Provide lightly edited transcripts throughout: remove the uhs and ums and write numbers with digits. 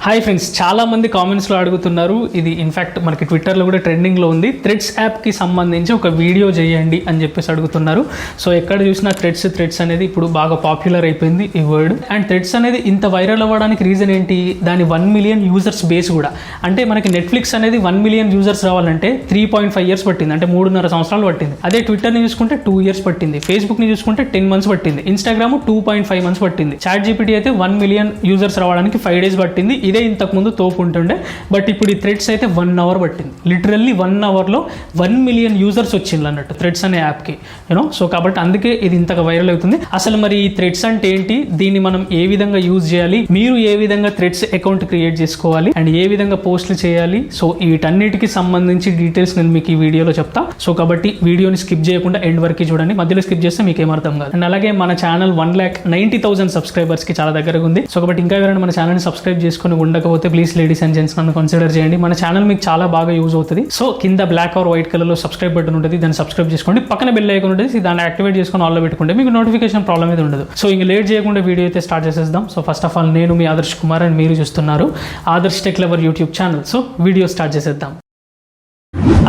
Hi friends, చాలా మంది కామెంట్స్లో అడుగుతున్నారు. ఇది ఇన్ఫ్యాక్ట్ మనకి ట్విట్టర్లో కూడా ట్రెండింగ్లో ఉంది. థ్రెడ్స్ యాప్కి సంబంధించి ఒక వీడియో చేయండి అని చెప్పేసి అడుగుతున్నారు. సో ఎక్కడ చూసినా థ్రెడ్స్ అనేది ఇప్పుడు బాగా పాపులర్ అయిపోయింది ఈ వర్డ్. అండ్ థ్రెడ్స్ అనేది ఇంత వైరల్ అవ్వడానికి రీజన్ ఏంటి? దాని 1 మిలియన్ యూజర్స్ బేస్ కూడా. అంటే మనకి నెట్ఫ్లిక్స్ అనేది 1 మిలియన్ యూజర్స్ రావాలంటే 3.5 ఇయర్స్ పట్టింది, అంటే 3.5 సంవత్సరాలు పట్టింది. అదే ట్విట్టర్ని చూసుకుంటే 2 ఇయర్స్ పట్టింది. ఫేస్బుక్ని చూసుకుంటే 10 మంత్స్ పట్టింది. ఇన్స్టాగ్రామ్ 2.5 మంత్స్ పట్టింది. చాట్ జీపీటీ అయితే 1 మిలియన్ యూజర్స్ రావడానికి 5 డేస్ పట్టింది. ఇదే ఇంతకుముందు తోపు ఉంటుండే. బట్ ఇప్పుడు ఈ థ్రెడ్స్ అయితే 1 అవర్ పట్టింది. లిటరల్లీ 1 అవర్లో 1 మిలియన్ యూజర్స్ వచ్చింది అన్నట్టు థ్రెడ్స్ అనే యాప్కి, యూనో. సో కాబట్టి అందుకే ఇది ఇంతగా వైరల్ అవుతుంది. అసలు మరి ఈ థ్రెడ్స్ అంటే ఏంటి, దీన్ని మనం ఏ విధంగా యూజ్ చేయాలి, మీరు ఏ విధంగా థ్రెడ్స్ అకౌంట్ క్రియేట్ చేసుకోవాలి అండ్ ఏ విధంగా పోస్టులు చేయాలి, సో వీటన్నిటికి సంబంధించి డీటెయిల్స్ నేను మీకు ఈ వీడియోలో చెప్తా. సో కాబట్టి వీడియోని స్కిప్ చేయకుండా ఎండ్ వరకు చూడండి. మధ్యలో స్కిప్ చేస్తే మీకు ఏమర్థం కాదు. అండ్ అలాగే మన ఛానల్ 1,90,000 సబ్స్క్రైబర్స్కి చాలా దగ్గరగా ఉంది. సో కాబట్టి ఇంకా ఎవరైనా మన ఛానల్ని సబ్స్క్రైబ్ చేసుకుని ఉండకపోతే ప్లీజ్ లేడీస్ అండ్ జెంట్స్ నన్ను కన్సిడర్ చేయండి. మన ఛానల్ మీకు చాలా బాగా యూజ్ అవుతుంది. సో కింద బ్లాక్ ఆర్ వైట్ కలర్లో సబ్స్క్రైబ్ బటన్ ఉంటుంది, దాన్ని సబ్స్క్రైబ్ చేసుకోండి. పక్కన బెల్ ఐకాన్ ఉంటుంది, దాన్ని యాక్టివేట్ చేసుకొని ఆల్లో పెట్టుకుంటే మీకు నోటిఫికేషన్ ప్రాబ్లం అయితే ఉండదు. సో ఇంకా లేట్ చేయకుండా వీడియో అయితే స్టార్ట్ చేసేద్దాం. సో ఫస్ట్ ఆఫ్ ఆల్ నేను మీ ఆదర్శ్ కుమార్ అండ్ మీరు చూస్తున్నారు Adarsh tech lover YouTube channel. So video start చేసేద్దాం.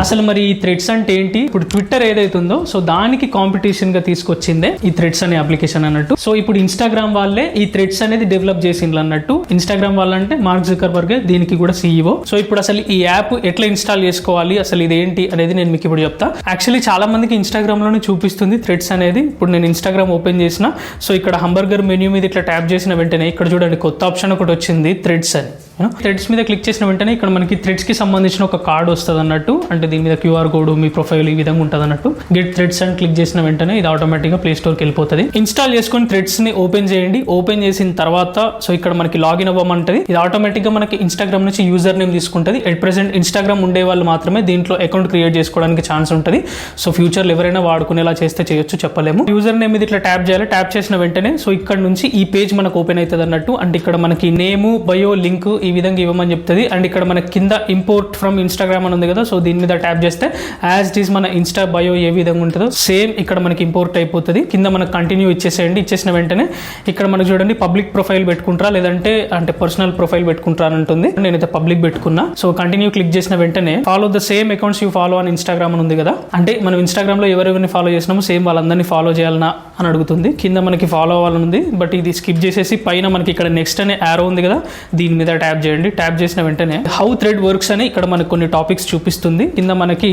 అసలు మరి ఈ థ్రెడ్స్ అంటే ఏంటి? ఇప్పుడు ట్విట్టర్ ఏదైతే ఉందో సో దానికి కాంపిటీషన్గా తీసుకొచ్చిందే ఈ థ్రెడ్స్ అనే అప్లికేషన్ అన్నట్టు. సో ఇప్పుడు ఇన్స్టాగ్రామ్ వాళ్ళే ఈ థ్రెడ్స్ అనేది డెవలప్ చేసిండ్రు అన్నట్టు. ఇన్స్టాగ్రామ్ వాళ్ళంటే మార్క్ జుకర్బర్గ్, దీనికి కూడా CEO. సో ఇప్పుడు అసలు ఈ యాప్ ఎట్లా ఇన్స్టాల్ చేసుకోవాలి, అసలు ఇదేంటి అనేది నేను మీకు ఇప్పుడు చెప్తా. యాక్చువల్లీ చాలా మందికి ఇన్స్టాగ్రామ్లోనే చూపిస్తుంది థ్రెడ్స్ అనేది. ఇప్పుడు నేను ఇన్స్టాగ్రామ్ ఓపెన్ చేసిన, సో ఇక్కడ హంబర్గర్ మెన్యూ మీద ఇట్లా ట్యాప్ చేసిన వెంటనే ఇక్కడ చూడండి కొత్త ఆప్షన్ ఒకటి వచ్చింది, థ్రెడ్స్ అని. థ్రెడ్స్ మీద క్లిక్ చేసిన వెంటనే ఇక్కడ మనకి థ్రెడ్స్కి సంబంధించిన ఒక కార్డ్ వస్తుంది అన్నట్టు. అంటే దీని మీద QR కోడ్, మీ ప్రొఫైల్ ఈ విధంగా ఉంటుంది అన్నట్టు. గెట్ థ్రెడ్స్ అని క్లిక్ చేసిన వెంటనే ఇది ఆటోమేటిక్గా ప్లే స్టోర్కి వెళ్ళిపోతుంది. ఇన్స్టాల్ చేసుకొని థ్రెడ్స్ని ఓపెన్ చేయండి. ఓపెన్ చేసిన తర్వాత సో ఇక్కడ మనకి లాగిన్ అవ్వమంటుంది. ఇది ఆటోమేటిక్గా మనకి ఇన్స్టాగ్రామ్ నుంచి యూజర్ నేమ్ తీసుకుంటుంది. ఎట్ ప్రెసెంట్ ఇన్స్టాగ్రామ్ ఉండే వాళ్ళు మాత్రమే దీంట్లో అకౌంట్ క్రియేట్ చేసుకోవడానికి ఛాన్స్ ఉంటుంది. సో ఫ్యూచర్లో ఎవరైనా వాడుకునేలా చేస్తే చేయొచ్చు, చెప్పలేము. యూజర్ నేమ్ మీద ఇట్లా ట్యాప్ చేయాలి. ట్యాప్ చేసిన వెంటనే సో ఇక్కడ నుంచి ఈ పేజ్ మనకు ఓపెన్ అవుతుంది అన్నట్టు. అంటే ఇక్కడ మనకి నేము, బయో, లింక్ ఈ విధంగా ఇవ్వమని చెప్తుంది. అండ్ ఇక్కడ మనకి కింద ఇంపోర్ట్ ఫ్రమ్ ఇన్స్టాగ్రామ్ అని ఉంది కదా, సో దీని మీద ట్యాప్ చేస్తే యాజ్ ఇట్ ఈస్ మన ఇన్స్టా బయో ఏ విధంగా ఉంటుందో సేమ్ ఇక్కడ మనకి ఇంపోర్ట్ అయిపోతుంది. కింద మనకు కంటిన్యూ ఇచ్చేసేయండి. ఇచ్చేసిన వెంటనే ఇక్కడ మనకు చూడండి పబ్లిక్ ప్రొఫైల్ పెట్టుకుంటారా లేదంటే అంటే పర్సనల్ ప్రొఫైల్ పెట్టుకుంటారా అని ఉంటుంది. నేనైతే పబ్లిక్ పెట్టుకున్నా. సో కంటిన్యూ క్లిక్ చేసిన వెంటనే follow the same accounts you follow అని ఇన్స్టాగ్రామ్ అని ఉంది కదా, అంటే మనం ఇన్స్టాగ్రామ్ లో ఎవరెవరిని ఫాలో చేసినామో సేమ్ వాళ్ళందరినీ ఫాలో చేయాలన్నా అని అడుగుతుంది. కింద మనకి ఫాలో అవ్వాలని ఉంది, బట్ ఇది స్కిప్ చేసేసి పైన మనకి ఇక్కడ నెక్స్ట్ అనే యారో ఉంది కదా, దీని మీద ట్యాప్ చేయండి. ట్యాప్ చేసిన వెంటనే హౌ థ్రెడ్ వర్క్స్ అని ఇక్కడ మనకు కొన్ని టాపిక్స్ చూపిస్తుంది. కింద మనకి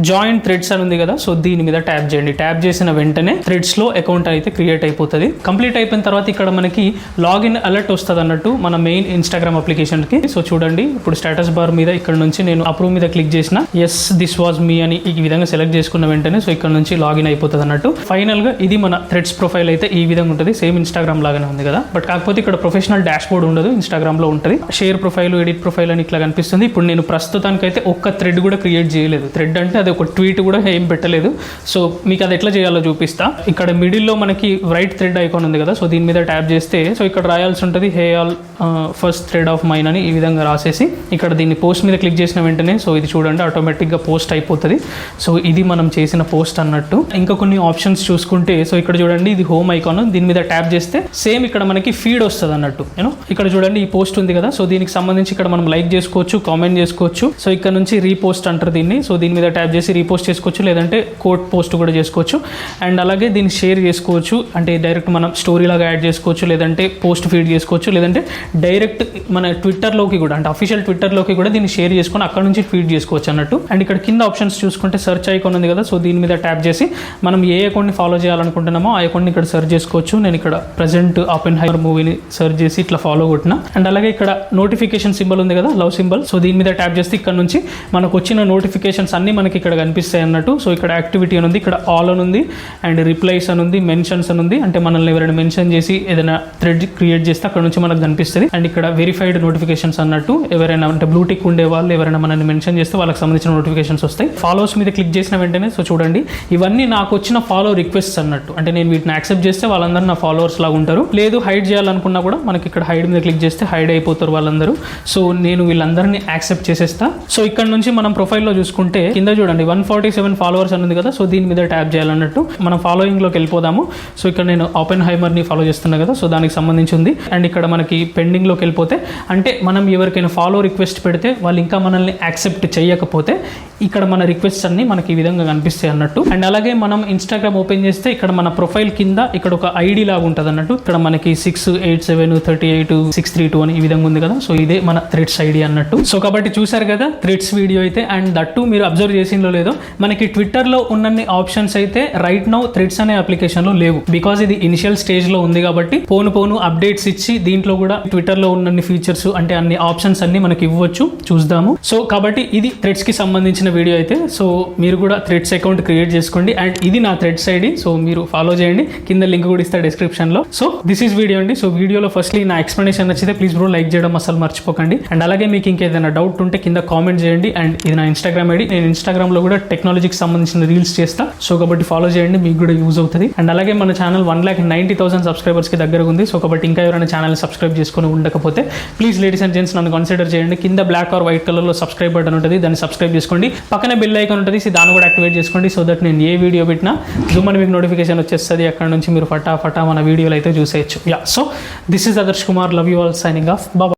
జాయిన్ థ్రెడ్స్ అని ఉంది కదా, సో దీని మీద ట్యాప్ చేయండి. ట్యాప్ చేసిన వెంటనే థ్రెడ్స్ లో అకౌంట్ అయితే క్రియేట్ అయిపోతుంది. కంప్లీట్ అయిపోయిన తర్వాత ఇక్కడ మనకి లాగిన్ అలర్ట్ వస్తుంది అన్నట్టు మన మెయిన్ ఇన్స్టాగ్రామ్ అప్లికేషన్ కి. సో చూడండి ఇప్పుడు స్టేటస్ బార్ మీద ఇక్కడ నుంచి నేను అప్రూవ్ మీద క్లిక్ చేసిన, ఎస్ దిస్ వాజ్ మీ అని ఈ విధంగా సెలెక్ట్ చేసుకున్న వెంటనే సో ఇక్కడ నుంచి లాగిన్ అయిపోతుంది అన్నట్టు. ఫైనల్ గా ఇది మన థ్రెడ్స్ ప్రొఫైల్ అయితే ఈ విధంగా ఉంటుంది. సేమ్ ఇన్స్టాగ్రామ్ లాగానే ఉంది కదా, బట్ కాకపోతే ఇక్కడ ప్రొఫెషనల్ డాష్ బోర్డ్ ఉండదు, ఇన్స్టాగ్రామ్ లో ఉంటుంది. షేర్ ప్రొఫైల్, ఎడిట్ ప్రొఫైల్ అని ఇట్లా కనిపిస్తుంది. ఇప్పుడు నేను ప్రస్తుతానికి అయితే ఒక్క థ్రెడ్ కూడా క్రియేట్ చేయలేదు. థ్రెడ్ అంటే అది ఒక ట్వీట్ కూడా ఏం పెట్టలేదు. సో మీకు అది ఎట్లా చేయాలో చూపిస్తా. ఇక్కడ మిడిల్లో మనకి రైట్ థ్రెడ్ ఐకాన్ ఉంది కదా, సో దీని మీద ట్యాప్ చేస్తే సో ఇక్కడ రాయాల్సి ఉంటుంది hey all first thread of mine అని ఈ విధంగా రాసేసి ఇక్కడ దీన్ని పోస్ట్ మీద క్లిక్ చేసిన వెంటనే సో ఇది చూడండి ఆటోమేటిక్గా పోస్ట్ అయిపోతుంది. సో ఇది మనం చేసిన పోస్ట్ అన్నట్టు. ఇంకా కొన్ని ఆప్షన్స్ చూసుకుంటే సో ఇక్కడ చూడండి ఇది హోమ్ ఐకాన్, దీని మీద ట్యాప్ చేస్తే సేమ్ ఇక్కడ మనకి ఫీడ్ వస్తుంది అన్నట్టు. యూనో ఇక్కడ చూడండి ఈ పోస్ట్ ఉంది కదా, సో దీనికి సంబంధించి ఇక్కడ మనం లైక్ చేసుకోవచ్చు, కామెంట్ చేసుకోవచ్చు. సో ఇక్కడ నుంచి రీపోస్ట్ అంటారు దీన్ని. సో దీని మీద ట్యాప్ చేసి రీపోస్ట్ చేసుకోవచ్చు, లేదంటే కోట్ పోస్ట్ కూడా చేసుకోవచ్చు. అండ్ అలాగే దీన్ని షేర్ చేసుకోవచ్చు, అంటే డైరెక్ట్ మనం స్టోరీ లాగా యాడ్ చేసుకోవచ్చు, లేదంటే పోస్ట్ ఫీడ్ చేసుకోవచ్చు, లేదంటే డైరెక్ట్ మన ట్విట్టర్లోకి కూడా అంటే అఫీషియల్ ట్విట్టర్లోకి కూడా దీన్ని షేర్ చేసుకొని అక్కడ నుంచి ఫీడ్ చేసుకోవచ్చు అన్నట్టు. అండ్ ఇక్కడ కింద ఆప్షన్స్ చూసుకుంటే సెర్చ్ ఐకాన్ ఉంది కదా, సో దీని మీద ట్యాప్ చేసి మనం ఏ అకౌంట్ని ఫాలో చేయాలనుకుంటున్నామో ఆ అకౌంట్ని ఇక్కడ సెర్చ్ చేసుకోవచ్చు. నేను ఇక్కడ ప్రెజెంట్ ఓపెన్హైమర్ మూవీని సెర్చ్ చేసి ఇట్లా ఫాలో కొట్టిన. అండ్ అలాగే ఇక్కడ నోటిఫికేషన్ సింబల్ ఉంది కదా, లవ్ సింబల్, సో దీని మీద ట్యాప్ చేస్తే ఇక్కడ నుంచి మనకు వచ్చిన నోటిఫికేషన్స్ అన్ని మనకి ఇక్కడ కనిపిస్తాయి అన్నట్టు. సో ఇక్కడ యాక్టివిటీ అని ఉంది, ఇక్కడ ఆల్ అని ఉంది, అండ్ రిప్లైస్ అని ఉంది, మెన్షన్స్ అని ఉంది, అంటే మనల్ని ఎవరైనా మెన్షన్ చేసి ఏదైనా థ్రెడ్ క్రియేట్ చేస్తే అక్కడ నుంచి మనకు కనిపిస్తుంది. అండ్ ఇక్కడ వెరిఫైడ్ నోటిఫికేషన్స్ అన్నట్టు, ఎవరైనా అంటే బ్లూటిక్ ఉండే వాళ్ళు ఎవరైనా మనల్ని మెన్షన్ చేస్తే వాళ్ళకి సంబంధించిన నోటిఫికేషన్స్ వస్తాయి. ఫాలోస్ మీద క్లిక్ చేసిన వెంటనే సో చూడండి ఇవన్నీ నాకు వచ్చిన ఫాలో రిక్వెస్ట్స్ అన్నట్టు. అంటే నేను వీటిని యాక్సెప్ట్ చేస్తే వాళ్ళందరూ నా ఫాలోవర్స్ లాగా ఉంటారు. లేదు హైడ్ చేయాలనుకున్నా కూడా మనకి ఇక్కడ హైడ్ మీద క్లిక్ చేస్తే హైడ్ అయిపోతారు వాళ్ళందరూ. అందరూ. సో నేను వీళ్ళందరినీ యాక్సెప్ట్ చేసేస్తా. సో ఇక్కడ నుంచి మనం ప్రొఫైల్లో చూసుకుంటే కింద చూడండి 147 ఫాలోవర్స్ అని ఉంది కదా. సో దీని మీద ట్యాప్ చేయాలన్నట్టు మనం ఫాలోయింగ్లోకి వెళ్ళిపోదాము. సో ఇక్కడ నేను ఓపెన్ హైమర్ని ఫాలో చేస్తున్నా కదా. సో దానికి సంబంధించి ఉంది. అండ్ ఇక్కడ మనకి పెండింగ్లోకి వెళ్ళిపోతే అంటే మనం ఎవరికైనా ఫాలో రిక్వెస్ట్ పెడితే వాళ్ళు ఇంకా మనల్ని యాక్సెప్ట్ చేయకపోతే ఇక్కడ మన రిక్వెస్ట్ అన్ని మనకి ఈ విధంగా కనిపిస్తాయి అన్నట్టు. అండ్ అలాగే మనం ఇన్స్టాగ్రామ్ ఓపెన్ చేస్తే ఇక్కడ మన ప్రొఫైల్ కింద ఇక్కడ ఒక ఐడి లాగా ఉంటుంది అన్నట్టు. ఇక్కడ మనకి 68738 అని ఈ విధంగా ఉంది కదా. సో ఇదే మన థ్రెడ్స్ ఐడి అన్నట్టు. సో కాబట్టి చూసారు కదా థ్రెడ్స్ వీడియో అయితే. అండ్ దట్టు మీరు అబ్జర్వ్ చేసిందో లేదో మనకి ట్విట్టర్లో ఉన్నన్ని ఆప్షన్స్ అయితే రైట్ నౌ థ్రెడ్స్ అనే అప్లికేషన్లో లేవు. బికాజ్ ఇది ఇనిషియల్ స్టేజ్లో ఉంది కాబట్టి పోను అప్డేట్స్ ఇచ్చి దీంట్లో కూడా ట్విట్టర్లో ఉన్నన్ని ఫీచర్స్ అంటే అన్ని ఆప్షన్స్ అన్ని మనకి ఇవ్వచ్చు, చూద్దాము. సో కాబట్టి ఇది థ్రెడ్స్కి సంబంధించిన వీడియో అయితే. సో మీరు కూడా థ్రెడ్స్ అకౌంట్ క్రియేట్ చేసుకోండి. అండ్ ఇది నా థ్రెడ్స్ ఐడి. సో మీరు ఫాలో చేయండి. కింద లింక్ కూడా ఇస్తా డిస్క్రిప్షన్లో. సో దిస్ ఈస్ వీడియో అండి. సో వీడియోలో ఫస్ట్లీ నా ఎక్స్ప్లెనేషన్ నచ్చితే ప్లీజ్ బ్రో లైక్ చేయడం అసలు మర్చిపోకండి. అండ్ అలాగే మీకు ఇంకేదైనా డౌట్ ఉంటే కింద కామెంట్ చేయండి. అండ్ ఇది నా ఇన్స్టాగ్రామ్ ఐడి. నేను ఇన్స్టాగ్రామ్లో కూడా టెక్నాలజీకి సంబంధించిన రీల్స్ చేస్తా. సో కాబట్టి ఫాలో చేయండి, మీకు కూడా యూజ్ అవుతుంది. అండ్ అలాగే మన ఛానల్ 1,90,000 సబ్స్క్రైబర్స్కి దగ్గరగా ఉంది. సో కాబట్టి ఇంకా ఎవరైనా ఛానల్ సబ్స్క్రైబ్ చేసుకొని ఉండకపోతే ప్లీజ్ లేడీస్ అండ్ జెంట్స్ నన్ను కన్సిడర్ చేయండి. కింద బ్లాక్ ఆర్ వైట్ కలర్లో సబ్స్క్రైబ్ బటన్ ఉంటుంది, దాన్ని సబ్స్క్రైబ్ చేసుకోండి. పక్కనే బెల్ ఐకాన్ ఉంటుంది, దాన్ని కూడా యాక్టివేట్ చేసుకోండి. సో దట్ నేను ఏ వీడియో పెట్టినా జూమ్ అని మీకు నోటిఫికేషన్ వచ్చేస్తుంది. అక్కడ నుంచి మీరు ఫటాఫటా మన వీడియోలు అయితే చూసేయచ్చు. Yeah, so this is Adarsh Kumar. Love you all, signing off. Bye.